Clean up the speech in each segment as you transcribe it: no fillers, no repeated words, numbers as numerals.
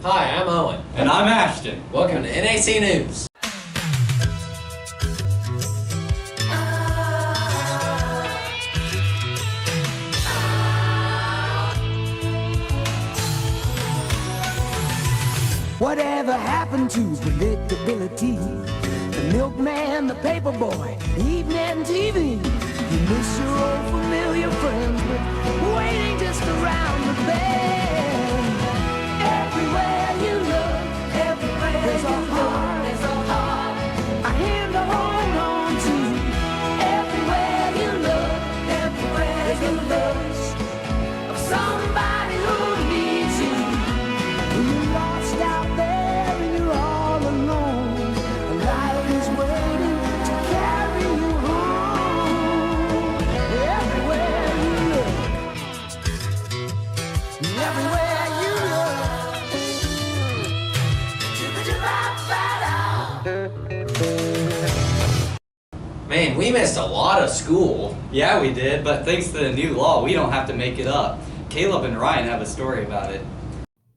Hi, I'm Owen. And I'm Ashton. Welcome to NAC News. Whatever happened to predictability? The milkman, the paper boy, evening TV. You miss your old familiar friends, but waiting just around the bend. Everywhere you look, there's a heart, a hand to hold on to. Everywhere you look, there's a love of somebody who needs you. When you're lost out there and you're all alone, life is waiting to carry you home. Everywhere you look. Man, we missed a lot of school. Yeah, we did, but thanks to the new law, we don't have to make it up. Caleb and Ryan have a story about it.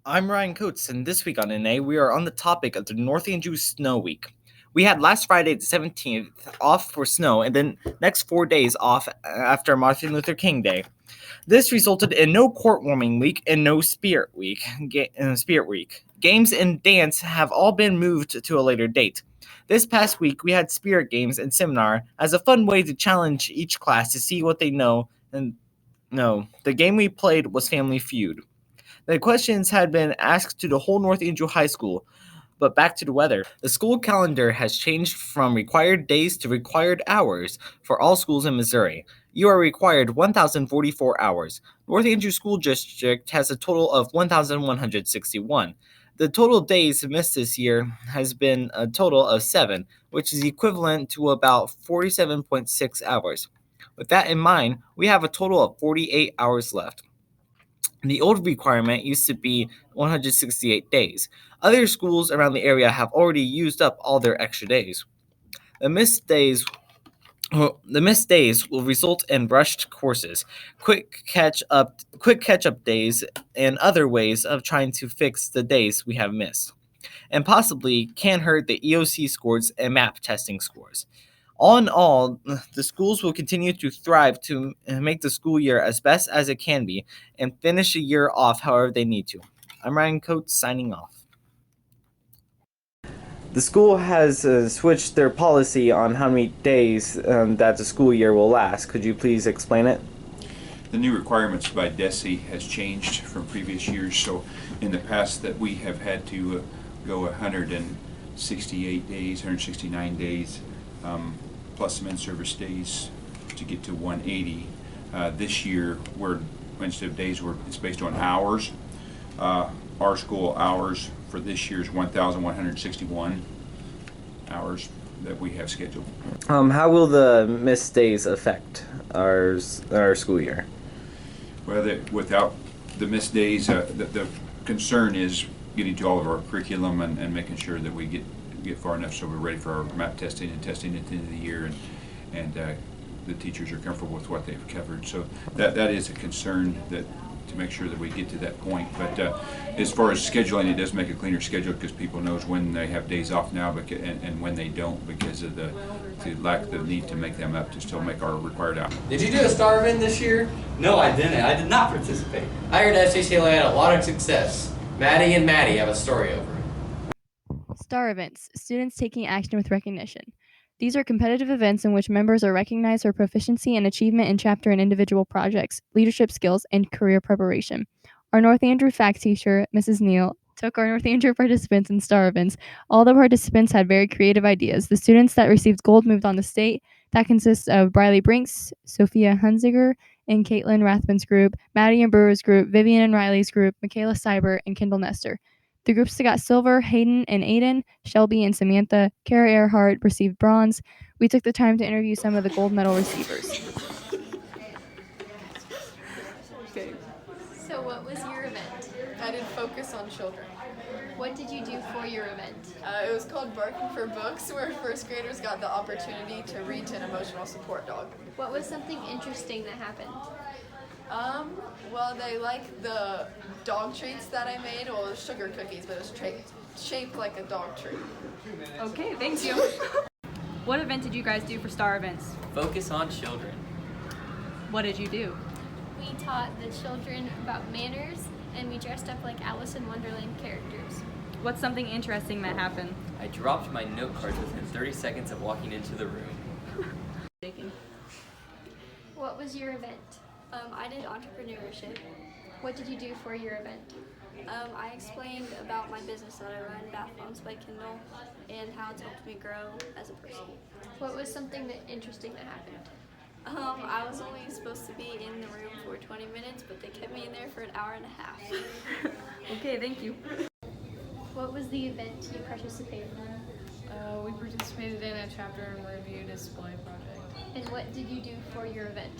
I'm Ryan Coates, and this week on NA, we are on the topic of the North Andrew Snow Week. We had last Friday, the 17th, off for snow, and then next 4 days off after Martin Luther King Day. This resulted in no court warming week and no Spirit Week. Games and dance have all been moved to a later date. This past week, we had Spirit Games and Seminar as a fun way to challenge each class to see what they know. And no, the game we played was Family Feud. The questions had been asked to the whole North Andrew High School, but back to the weather. The school calendar has changed from required days to required hours for all schools in Missouri. You are required 1,044 hours. North Andrew School District has a total of 1,161. The total days missed this year has been a total of 7, which is equivalent to about 47.6 hours. With that in mind, we have a total of 48 hours left. The old requirement used to be 168 days. Other schools around the area have already used up all their extra days. The missed days will result in rushed courses, quick catch-up days, and other ways of trying to fix the days we have missed, and possibly can hurt the EOC scores and MAP testing scores. All in all, the schools will continue to thrive to make the school year as best as it can be and finish the year off however they need to. I'm Ryan Coates signing off. The school has switched their policy on how many days that the school year will last. Could you please explain it? The new requirements by DESE has changed from previous years. So in the past that we have had to go 168 days, 169 days, plus some in-service days to get to 180. This year, instead of days, it's based on hours. Our school hours for this year is 1,161 hours that we have scheduled. How will the missed days affect our school year? Well, without the missed days, the concern is getting to all of our curriculum and making sure that we get far enough so we're ready for our MAP testing and testing at the end of the year, and the teachers are comfortable with what they've covered. So that is a concern to make sure that we get to that point. But as far as scheduling, it does make a cleaner schedule because people knows when they have days off now and when they don't, because of the lack of the need to make them up to still make our required hours. Did you do a star event this year? No, I didn't. I did not participate. I heard FCCLA had a lot of success. Maddie and Maddie have a story over it. Star events, students taking action with recognition. These are competitive events in which members are recognized for proficiency and achievement in chapter and individual projects, leadership skills, and career preparation. Our North Andrew fact teacher, Mrs. Neal, took our North Andrew participants in star events. All the participants had very creative ideas. The students that received gold moved on to state. That consists of Briley Brinks, Sophia Hunziger, and Caitlin Rathman's group, Maddie and Brewer's group, Vivian and Riley's group, Michaela Cyber, and Kendall Nestor. The groups that got silver, Hayden and Aiden, Shelby and Samantha, Kara Earhart received bronze. We took the time to interview some of the gold medal receivers. Okay. So what was your event? I did focus on children. What did you do for your event? It was called Barking for Books, where first graders got the opportunity to read to an emotional support dog. What was something interesting that happened? Well, they like the dog treats that I made. Well, it was sugar cookies, but it was shaped like a dog treat. Okay, thank you. What event did you guys do for Star Events? Focus on children. What did you do? We taught the children about manners and we dressed up like Alice in Wonderland characters. What's something interesting that happened? I dropped my note cards within 30 seconds of walking into the room. What was your event? I did entrepreneurship. What did you do for your event? I explained about my business that I run, Bath Moms by Kindle, and how it's helped me grow as a person. What was something interesting that happened? I was only supposed to be in the room for 20 minutes, but they kept me in there for an hour and a half. Okay, thank you. What was the event you participated in? We participated in a chapter and review display project. And what did you do for your event?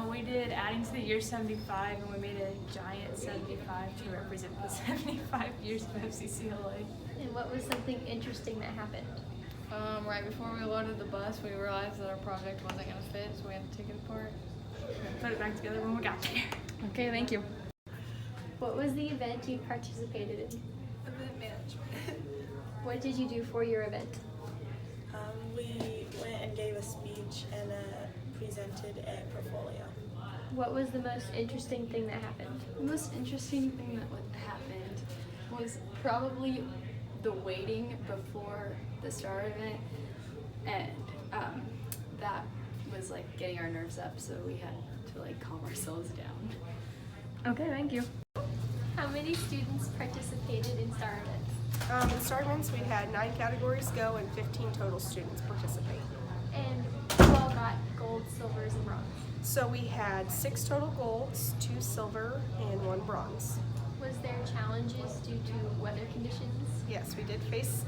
We did adding to the year 75, and we made a giant 75 to represent the 75 years of FCCLA. And what was something interesting that happened? Right before we loaded the bus, we realized that our project wasn't going to fit, so we had to take it apart and put it back together when we got there. Okay, thank you. What was the event you participated in? Event management. What did you do for your event? We went and gave a speech and presented a portfolio. What was the most interesting thing that happened? The most interesting thing that happened was probably the waiting before the Star event, and that was like getting our nerves up, so we had to like calm ourselves down. Okay, thank you. How many students participated in Star events? In Star Events, we had 9 categories go and 15 total students participate. And who all got gold, silvers, and bronze? So we had 6 total golds, 2 silver, and 1 bronze. Was there challenges due to weather conditions? Yes, we did face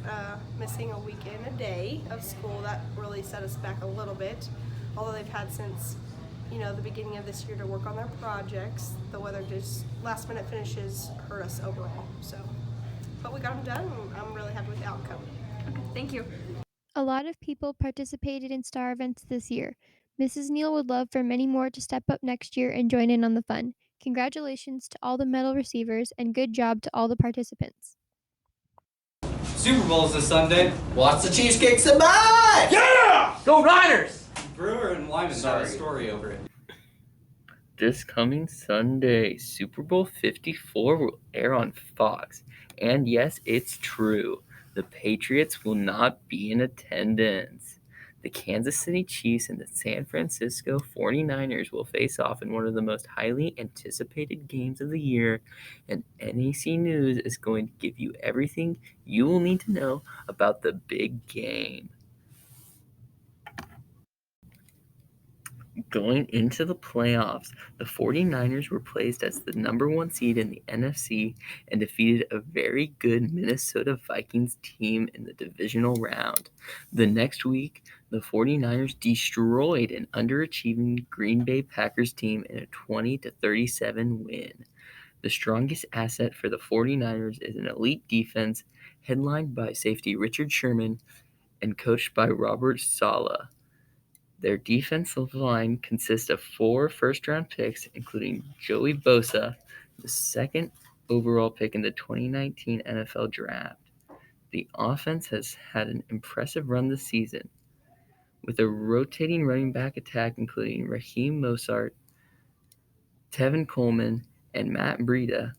missing a week and a day of school. That really set us back a little bit. Although they've had since, the beginning of this year to work on their projects, the weather just last minute finishes hurt us overall. But we got them done, and I'm really happy with the outcome. Okay, thank you. A lot of people participated in Star events this year. Mrs. Neal would love for many more to step up next year and join in on the fun. Congratulations to all the medal receivers and good job to all the participants. Super Bowl's this Sunday. Watch the cheesecakes and bye! Yeah! Go Niners! Brewer and Wyman have a story over it. This coming Sunday, Super Bowl 54 will air on Fox. And yes, it's true. The Patriots will not be in attendance. The Kansas City Chiefs and the San Francisco 49ers will face off in one of the most highly anticipated games of the year, and NAC News is going to give you everything you will need to know about the big game. Going into the playoffs, the 49ers were placed as the number 1 seed in the NFC and defeated a very good Minnesota Vikings team in the divisional round. The next week, the 49ers destroyed an underachieving Green Bay Packers team in a 20-37 win. The strongest asset for the 49ers is an elite defense headlined by safety Richard Sherman and coached by Robert Saleh. Their defensive line consists of 4 first-round picks, including Joey Bosa, the 2nd overall pick in the 2019 NFL Draft. The offense has had an impressive run this season, with a rotating running back attack including Raheem Mostert, Tevin Coleman, and Matt Breida,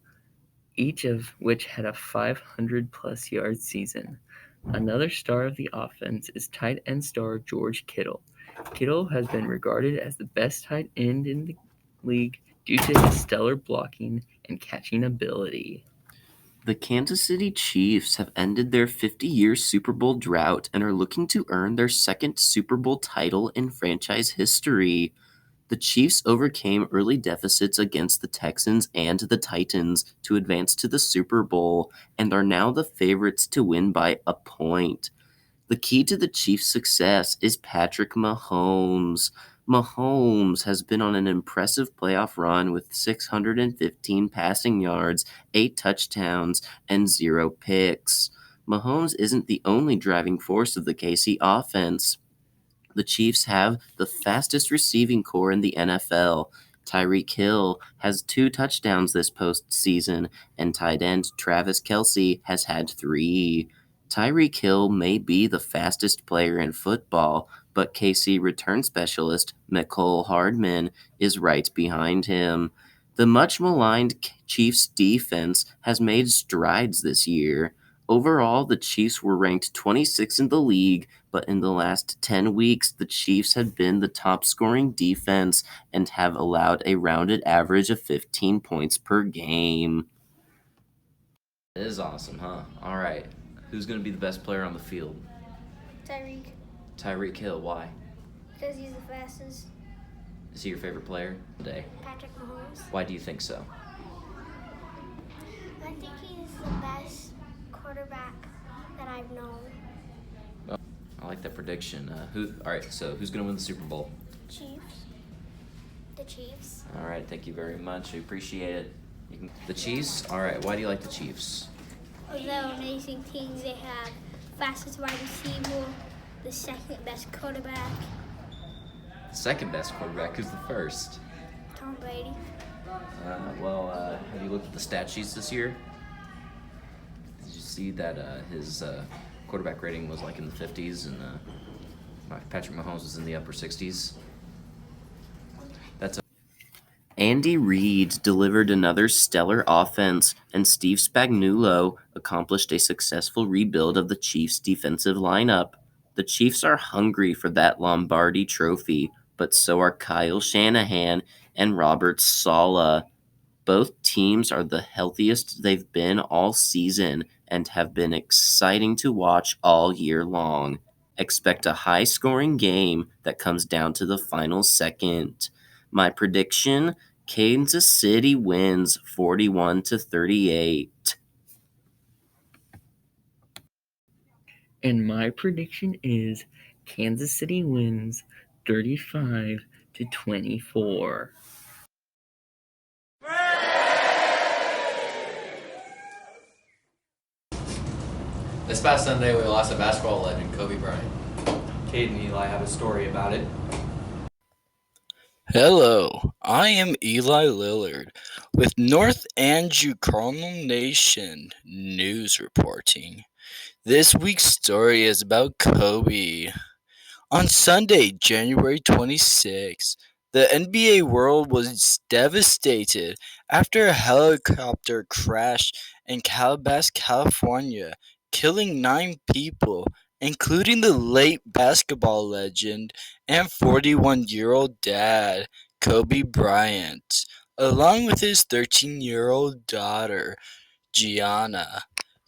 each of which had a 500-plus yard season. Another star of the offense is tight end star George Kittle. Kittle has been regarded as the best tight end in the league due to his stellar blocking and catching ability. The Kansas City Chiefs have ended their 50-year Super Bowl drought and are looking to earn their 2nd Super Bowl title in franchise history. The Chiefs overcame early deficits against the Texans and the Titans to advance to the Super Bowl and are now the favorites to win by a point. The key to the Chiefs' success is Patrick Mahomes. Mahomes has been on an impressive playoff run with 615 passing yards, 8 touchdowns, and 0 picks. Mahomes isn't the only driving force of the KC offense. The Chiefs have the fastest receiving core in the NFL. Tyreek Hill has 2 touchdowns this postseason, and tight end Travis Kelce has had 3. Tyreek Hill may be the fastest player in football, but KC return specialist Mecole Hardman is right behind him. The much maligned Chiefs defense has made strides this year. Overall, the Chiefs were ranked 26th in the league, but in the last 10 weeks, the Chiefs have been the top scoring defense and have allowed a rounded average of 15 points per game. It is awesome, huh? All right. Who's going to be the best player on the field? Tyreek, Tyreek Hill. Why? because he's the fastest. Is he your favorite player today? Patrick Mahomes. Why do you think so? I think he's the best quarterback that I've known. Well, I like that prediction. All right, so who's going to win the Super Bowl? Chiefs. The Chiefs. All right, thank you very much. We appreciate it. The Chiefs? All right, why do you like the Chiefs? They're amazing teams. They have fastest wide receiver, the second best quarterback, The second best quarterback. Who's the first? Tom Brady. Have you looked at the stat sheets this year? Did you see that his quarterback rating was like in the 50s and Patrick Mahomes was in the upper 60s? Andy Reid delivered another stellar offense, and Steve Spagnuolo accomplished a successful rebuild of the Chiefs' defensive lineup. The Chiefs are hungry for that Lombardi trophy, but so are Kyle Shanahan and Robert Saleh. Both teams are the healthiest they've been all season and have been exciting to watch all year long. Expect a high-scoring game that comes down to the final second. My prediction, Kansas City wins 41-38. And my prediction is Kansas City wins 35-24. This past Sunday, we lost a basketball legend, Kobe Bryant. Kate and Eli have a story about it. Hello, I am Eli Lillard with North Anjou Cardinal Nation News Reporting. This week's story is about Kobe. On Sunday, January 26, the NBA world was devastated after a helicopter crashed in Calabasas, California, killing 9 people, including the late basketball legend and 41-year-old dad, Kobe Bryant, along with his 13-year-old daughter, Gianna.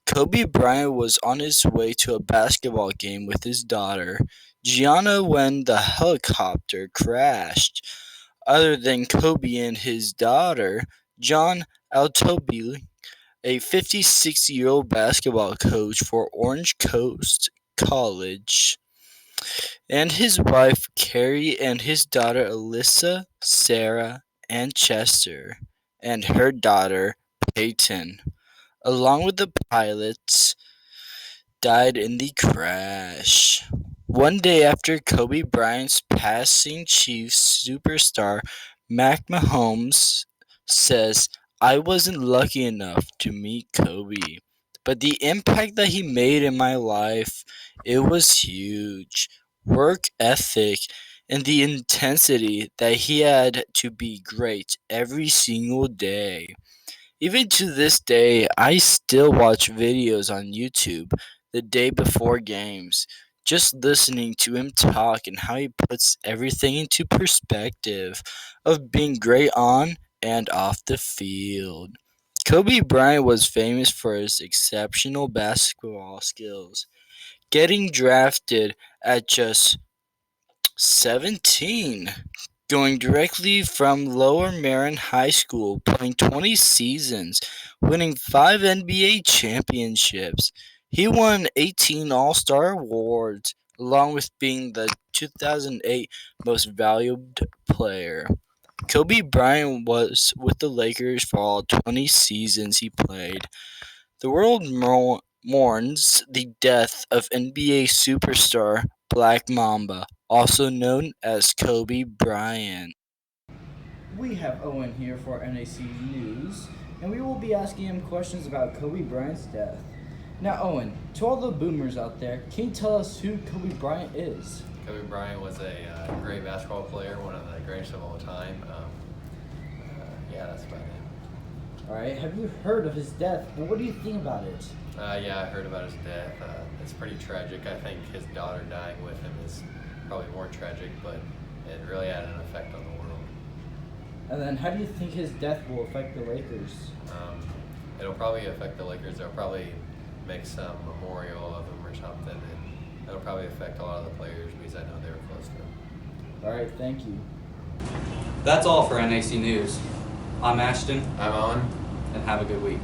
Kobe Bryant was on his way to a basketball game with his daughter, Gianna, when the helicopter crashed. Other than Kobe and his daughter, John Altobelli, a 56-year-old basketball coach for Orange Coast College, and his wife Carrie and his daughter Alyssa, Sarah, and Chester, and her daughter Peyton, along with the pilots, died in the crash. One day after Kobe Bryant's passing, Chiefs superstar Mac Mahomes says, "I wasn't lucky enough to meet Kobe, but the impact that he made in my life, it was huge. Work ethic and the intensity that he had to be great every single day. Even to this day, I still watch videos on YouTube the day before games, just listening to him talk and how he puts everything into perspective of being great on and off the field." Kobe Bryant was famous for his exceptional basketball skills, getting drafted at just 17, going directly from Lower Merion High School, playing 20 seasons, winning 5 NBA championships. He won 18 All-Star awards, along with being the 2008 Most Valued Player. Kobe Bryant was with the Lakers for all 20 seasons he played. The world mourns the death of NBA superstar Black Mamba, also known as Kobe Bryant. We have Owen here for NAC News, and we will be asking him questions about Kobe Bryant's death. Now, Owen, to all the boomers out there, can you tell us who Kobe Bryant is? Kobe Bryant was a great basketball player, one of the greatest of all time. Yeah, that's about it. All right, have you heard of his death, and what do you think about it? Yeah, I heard about his death. It's pretty tragic. I think his daughter dying with him is probably more tragic, but it really had an effect on the world. And then how do you think his death will affect the Lakers? It'll probably affect the Lakers. They'll probably make some memorial of him or something, and it'll probably affect a lot of the players because I know they were close to him. All right, thank you. That's all for NAC News. I'm Ashton. I'm Owen. And have a good week.